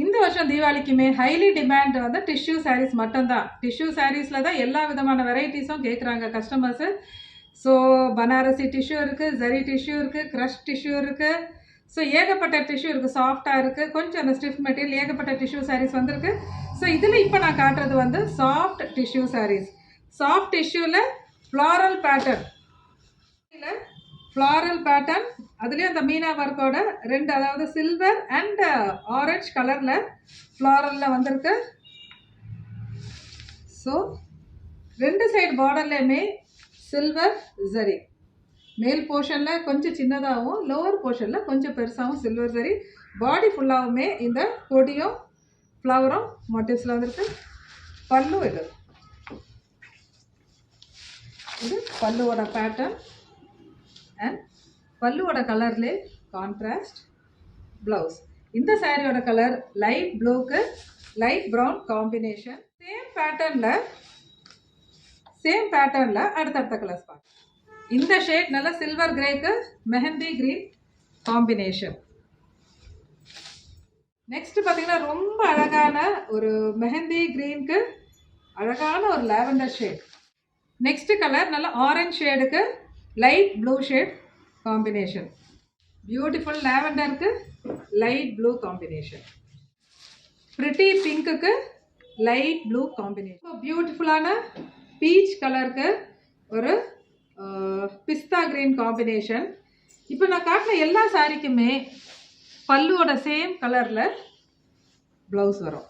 இந்த வருஷம் தீபாவளிக்குமே highly demand வந்து டிஷ்யூ சாரீஸ் மட்டும்தான். டிஷ்யூ சாரீஸில் தான் எல்லா விதமான வெரைட்டிஸும் கேட்குறாங்க கஸ்டமர்ஸு. ஸோ பனாரசி டிஷ்யூ இருக்குது, ஜரி டிஷ்யூ இருக்குது, க்ரஷ் டிஷ்யூ இருக்குது. ஸோ ஏகப்பட்ட டிஷ்யூ இருக்குது, சாஃப்டாக இருக்குது, கொஞ்சம் அந்த ஸ்டிஃப் மெட்டீரியல் ஏகப்பட்ட டிஷ்யூ சாரீஸ் வந்திருக்கு. ஸோ இதில் இப்போ நான் காட்டுறது வந்து சாஃப்ட் டிஷ்யூ சாரீஸ். சாஃப்ட் டிஷ்யூவில் ஃப்ளாரல் பேட்டர்ன், அதுலேயும் அந்த மீனா ஒர்க்கோட ரெண்டு, அதாவது சில்வர் அண்ட் ஆரஞ்ச் கலரில் ஃப்ளாரலில் வந்திருக்கு. ஸோ ரெண்டு சைடு பார்டர்லையுமே சில்வர் ஜரி, மேல் போர்ஷனில் கொஞ்சம் சின்னதாகவும் லோவர் போர்ஷனில் கொஞ்சம் பெருசாகவும் சில்வர் ஜரி, பாடி ஃபுல்லாகவுமே இந்த கொடியும் ஃப்ளவரும் மோட்டிவ்ஸில் வந்திருக்கு. பல்லு இது பல்லுவோட பேட்டர்ன் அண்ட் பல்லுவோட கலர்லேயே கான்ட்ராஸ்ட் ப்ளவுஸ். இந்த சாரியோட கலர் லைட் ப்ளூக்கு லைட் ப்ரௌன் காம்பினேஷன். சேம் பேட்டர்னில் அடுத்தடுத்த கலர்ஸ் பார்க்கலாம். இந்த ஷேட் நல்ல சில்வர் கிரேக்கு மெஹந்தி கிரீன் காம்பினேஷன். நெக்ஸ்ட் பார்த்தீங்கன்னா ரொம்ப அழகான ஒரு மெஹந்தி கிரீனுக்கு அழகான ஒரு லாவெண்டர் ஷேட். நெக்ஸ்ட் கலர் நல்ல ஆரஞ்ச் ஷேடுக்கு light blue shade combination. Beautiful லாவெண்டருக்கு லைட் ப்ளூ காம்பினேஷன். பிரிட்டி பிங்க்குக்கு லைட் ப்ளூ காம்பினேஷன். பியூட்டிஃபுல்லான பீச் கலருக்கு ஒரு பிஸ்தா கிரீன் காம்பினேஷன். இப்போ நான் காட்டின எல்லா சாரிக்குமே பல்லுவோட சேம் கலரில் ப்ளவுஸ் வரும்.